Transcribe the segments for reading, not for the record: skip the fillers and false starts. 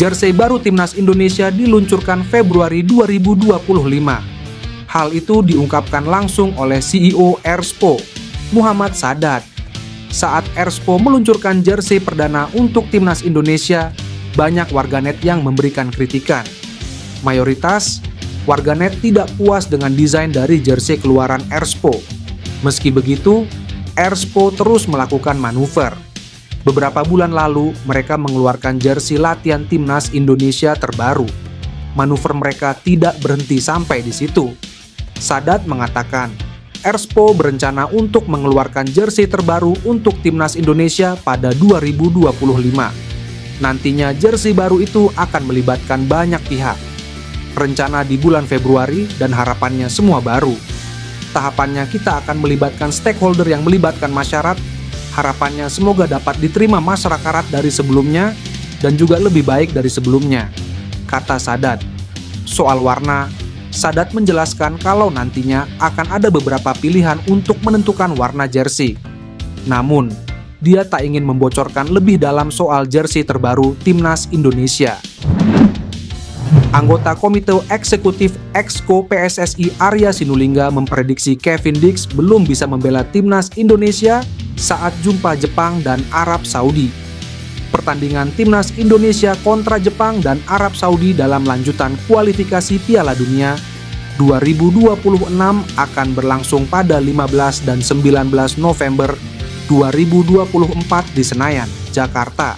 Jersey baru timnas Indonesia diluncurkan Februari 2025. Hal itu diungkapkan langsung oleh CEO Erspo, Muhammad Sadat. Saat Erspo meluncurkan jersey perdana untuk timnas Indonesia, banyak warganet yang memberikan kritikan. Mayoritas warganet tidak puas dengan desain dari jersey keluaran Erspo. Meski begitu, Erspo terus melakukan manuver. Beberapa bulan lalu, mereka mengeluarkan jersey latihan timnas Indonesia terbaru. Manuver mereka tidak berhenti sampai di situ. Sadat mengatakan, Erspo berencana untuk mengeluarkan jersey terbaru untuk timnas Indonesia pada 2025. Nantinya jersey baru itu akan melibatkan banyak pihak. Rencana di bulan Februari dan harapannya semua baru. Tahapannya kita akan melibatkan stakeholder yang melibatkan masyarakat. Harapannya semoga dapat diterima masyarakat dari sebelumnya dan juga lebih baik dari sebelumnya, kata Sadat. Soal warna, Sadat menjelaskan kalau nantinya akan ada beberapa pilihan untuk menentukan warna jersey. Namun, dia tak ingin membocorkan lebih dalam soal jersey terbaru timnas Indonesia. Anggota Komite Eksekutif Exco PSSI Arya Sinulinga memprediksi Kevin Dix belum bisa membela timnas Indonesia saat jumpa Jepang dan Arab Saudi. Pertandingan timnas Indonesia kontra Jepang dan Arab Saudi dalam lanjutan kualifikasi Piala Dunia 2026 akan berlangsung pada 15 dan 19 November 2024 di Senayan, Jakarta.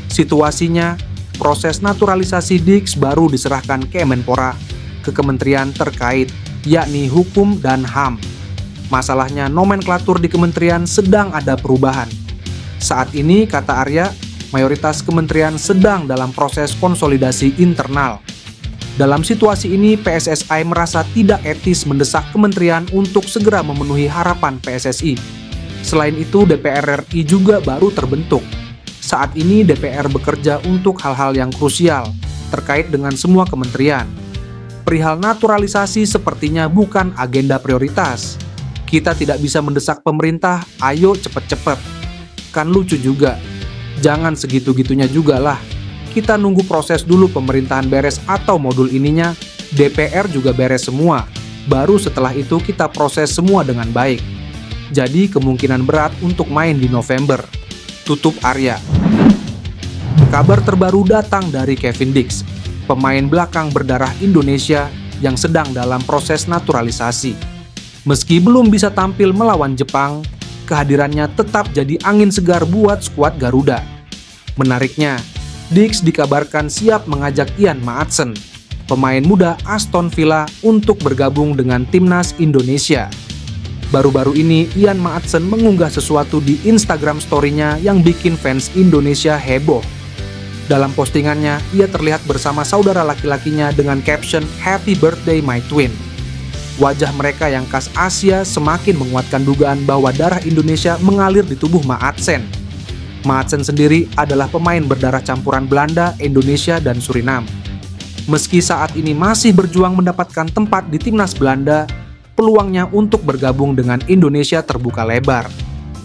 Situasinya, proses naturalisasi Dix baru diserahkan Kemenpora ke kementerian terkait, yakni Hukum dan HAM. Masalahnya nomenklatur di kementerian sedang ada perubahan. Saat ini, kata Arya, mayoritas kementerian sedang dalam proses konsolidasi internal. Dalam situasi ini, PSSI merasa tidak etis mendesak kementerian untuk segera memenuhi harapan PSSI. Selain itu, DPR RI juga baru terbentuk. Saat ini DPR bekerja untuk hal-hal yang krusial terkait dengan semua kementerian. Perihal naturalisasi sepertinya bukan agenda prioritas. Kita tidak bisa mendesak pemerintah, ayo cepet-cepet. Kan lucu juga. Jangan segitu-gitunya juga lah. Kita nunggu proses dulu pemerintahan beres atau modul ininya, DPR juga beres semua. Baru setelah itu kita proses semua dengan baik. Jadi kemungkinan berat untuk main di November. Tutup Arya. Kabar terbaru datang dari Kevin Dix, pemain belakang berdarah Indonesia yang sedang dalam proses naturalisasi. Meski belum bisa tampil melawan Jepang, kehadirannya tetap jadi angin segar buat skuad Garuda. Menariknya, Dix dikabarkan siap mengajak Ian Maatsen, pemain muda Aston Villa, untuk bergabung dengan timnas Indonesia. Baru-baru ini, Ian Maatsen mengunggah sesuatu di Instagram story-nya yang bikin fans Indonesia heboh. Dalam postingannya, ia terlihat bersama saudara laki-lakinya dengan caption "Happy Birthday My Twin". Wajah mereka yang khas Asia semakin menguatkan dugaan bahwa darah Indonesia mengalir di tubuh Maatsen. Maatsen sendiri adalah pemain berdarah campuran Belanda, Indonesia, dan Suriname. Meski saat ini masih berjuang mendapatkan tempat di timnas Belanda, peluangnya untuk bergabung dengan Indonesia terbuka lebar.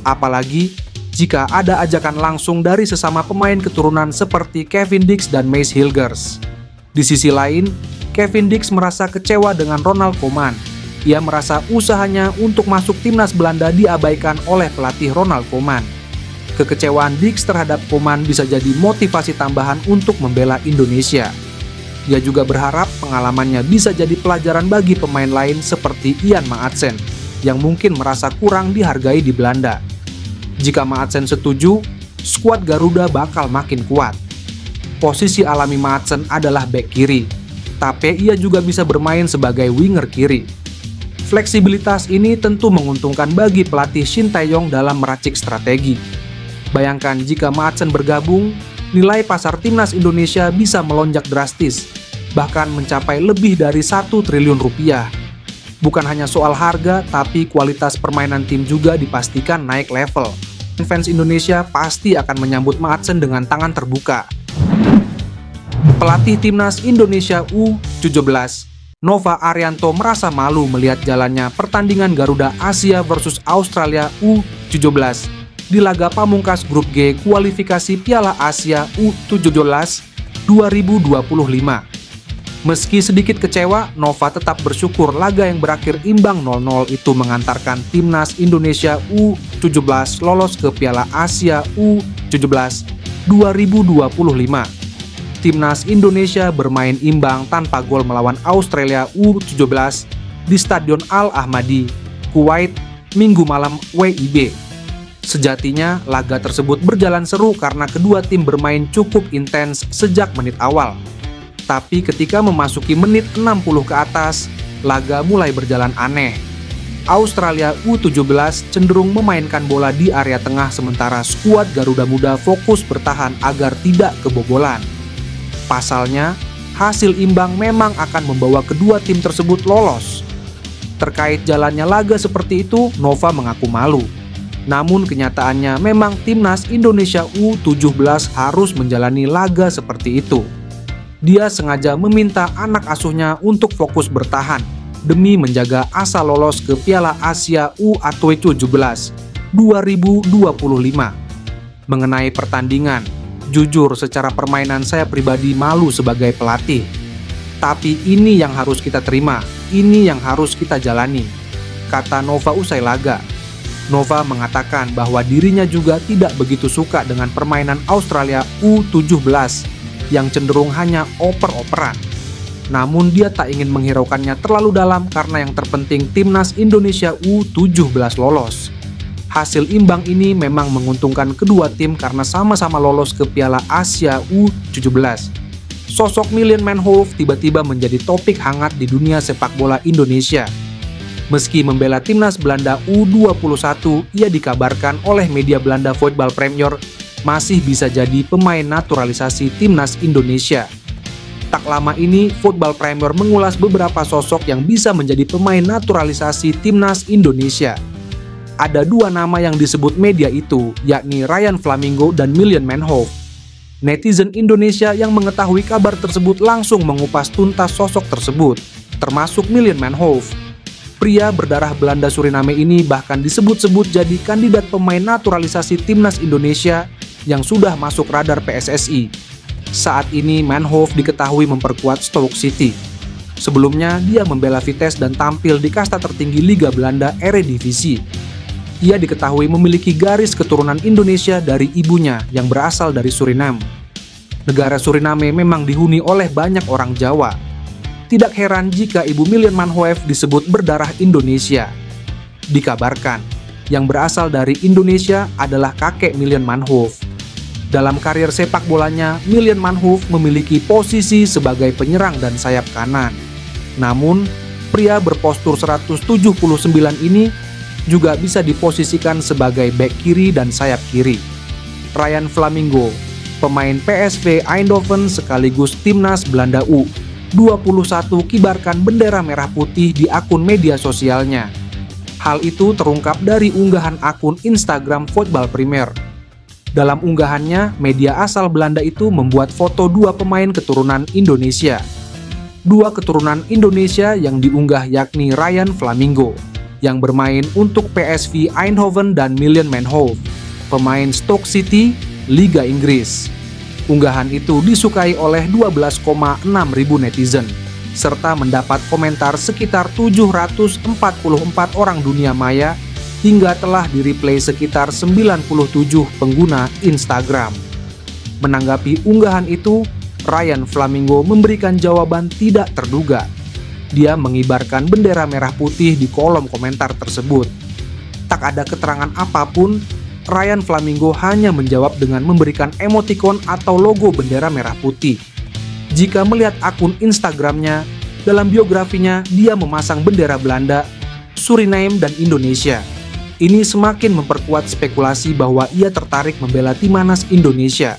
Apalagi jika ada ajakan langsung dari sesama pemain keturunan seperti Kevin Dix dan Mace Hilgers. Di sisi lain, Kevin Dix merasa kecewa dengan Ronald Koeman. Ia merasa usahanya untuk masuk timnas Belanda diabaikan oleh pelatih Ronald Koeman. Kekecewaan Dix terhadap Koeman bisa jadi motivasi tambahan untuk membela Indonesia. Ia juga berharap pengalamannya bisa jadi pelajaran bagi pemain lain seperti Ian Maatsen, yang mungkin merasa kurang dihargai di Belanda. Jika Maatsen setuju, skuad Garuda bakal makin kuat. Posisi alami Maatsen adalah bek kiri, tapi ia juga bisa bermain sebagai winger kiri. Fleksibilitas ini tentu menguntungkan bagi pelatih Shin Tae-yong dalam meracik strategi. Bayangkan jika Maatsen bergabung, nilai pasar timnas Indonesia bisa melonjak drastis, bahkan mencapai lebih dari 1 triliun rupiah. Bukan hanya soal harga, tapi kualitas permainan tim juga dipastikan naik level. Fans Indonesia pasti akan menyambut Maatsen dengan tangan terbuka. Pelatih timnas Indonesia U17, Nova Arianto, merasa malu melihat jalannya pertandingan Garuda Asia versus Australia U17 di laga pamungkas grup G kualifikasi Piala Asia U17 2025. Meski sedikit kecewa, Nova tetap bersyukur laga yang berakhir imbang 0-0 itu mengantarkan timnas Indonesia U17 lolos ke Piala Asia U17 2025. Timnas Indonesia bermain imbang tanpa gol melawan Australia U17 di Stadion Al-Ahmadi, Kuwait, Minggu malam WIB. Sejatinya, laga tersebut berjalan seru karena kedua tim bermain cukup intens sejak menit awal. Tapi ketika memasuki menit 60 ke atas, laga mulai berjalan aneh. Australia U17 cenderung memainkan bola di area tengah sementara skuad Garuda Muda fokus bertahan agar tidak kebobolan. Pasalnya, hasil imbang memang akan membawa kedua tim tersebut lolos. Terkait jalannya laga seperti itu, Nova mengaku malu. Namun kenyataannya memang timnas Indonesia U17 harus menjalani laga seperti itu. Dia sengaja meminta anak asuhnya untuk fokus bertahan demi menjaga asa lolos ke Piala Asia U17 2025. Mengenai pertandingan, jujur secara permainan saya pribadi malu sebagai pelatih. Tapi ini yang harus kita terima, ini yang harus kita jalani, kata Nova usai laga. Nova mengatakan bahwa dirinya juga tidak begitu suka dengan permainan Australia U17 yang cenderung hanya oper-operan. Namun dia tak ingin menghiraukannya terlalu dalam karena yang terpenting timnas Indonesia U17 lolos. Hasil imbang ini memang menguntungkan kedua tim karena sama-sama lolos ke Piala Asia U17. Sosok Mylian Manhoef tiba-tiba menjadi topik hangat di dunia sepak bola Indonesia. Meski membela timnas Belanda U21, ia dikabarkan oleh media Belanda Voetbal Premier masih bisa jadi pemain naturalisasi timnas Indonesia. Tak lama ini, Voetbal Premier mengulas beberapa sosok yang bisa menjadi pemain naturalisasi timnas Indonesia. Ada dua nama yang disebut media itu, yakni Ryan Flamingo dan Mylian Manhoef. Netizen Indonesia yang mengetahui kabar tersebut langsung mengupas tuntas sosok tersebut, termasuk Mylian Manhoef. Pria berdarah Belanda Suriname ini bahkan disebut-sebut jadi kandidat pemain naturalisasi timnas Indonesia yang sudah masuk radar PSSI. Saat ini Manhoef diketahui memperkuat Stoke City. Sebelumnya dia membela Vitesse dan tampil di kasta tertinggi Liga Belanda Eredivisie. Ia diketahui memiliki garis keturunan Indonesia dari ibunya yang berasal dari Suriname. Negara Suriname memang dihuni oleh banyak orang Jawa. Tidak heran jika ibu Mylian Manhoef disebut berdarah Indonesia. Dikabarkan, yang berasal dari Indonesia adalah kakek Mylian Manhoef. Dalam karir sepak bolanya, Mylian Manhoef memiliki posisi sebagai penyerang dan sayap kanan. Namun, pria berpostur 179 ini juga bisa diposisikan sebagai bek kiri dan sayap kiri. Ryan Flamingo, pemain PSV Eindhoven sekaligus timnas Belanda U21 kibarkan bendera merah putih di akun media sosialnya. Hal itu terungkap dari unggahan akun Instagram Voetbal Premier. Dalam unggahannya, media asal Belanda itu membuat foto dua pemain keturunan Indonesia. Dua keturunan Indonesia yang diunggah yakni Ryan Flamingo, yang bermain untuk PSV Eindhoven dan Mylian Manhoef, pemain Stoke City, Liga Inggris. Unggahan itu disukai oleh 12,6 ribu netizen, serta mendapat komentar sekitar 744 orang dunia maya hingga telah di-replay sekitar 97 pengguna Instagram. Menanggapi unggahan itu, Ryan Flamingo memberikan jawaban tidak terduga. Dia mengibarkan bendera merah putih di kolom komentar tersebut. Tak ada keterangan apapun, Ryan Flamingo hanya menjawab dengan memberikan emoticon atau logo bendera merah putih. Jika melihat akun Instagramnya, dalam biografinya dia memasang bendera Belanda, Suriname, dan Indonesia. Ini semakin memperkuat spekulasi bahwa ia tertarik membela timnas Indonesia.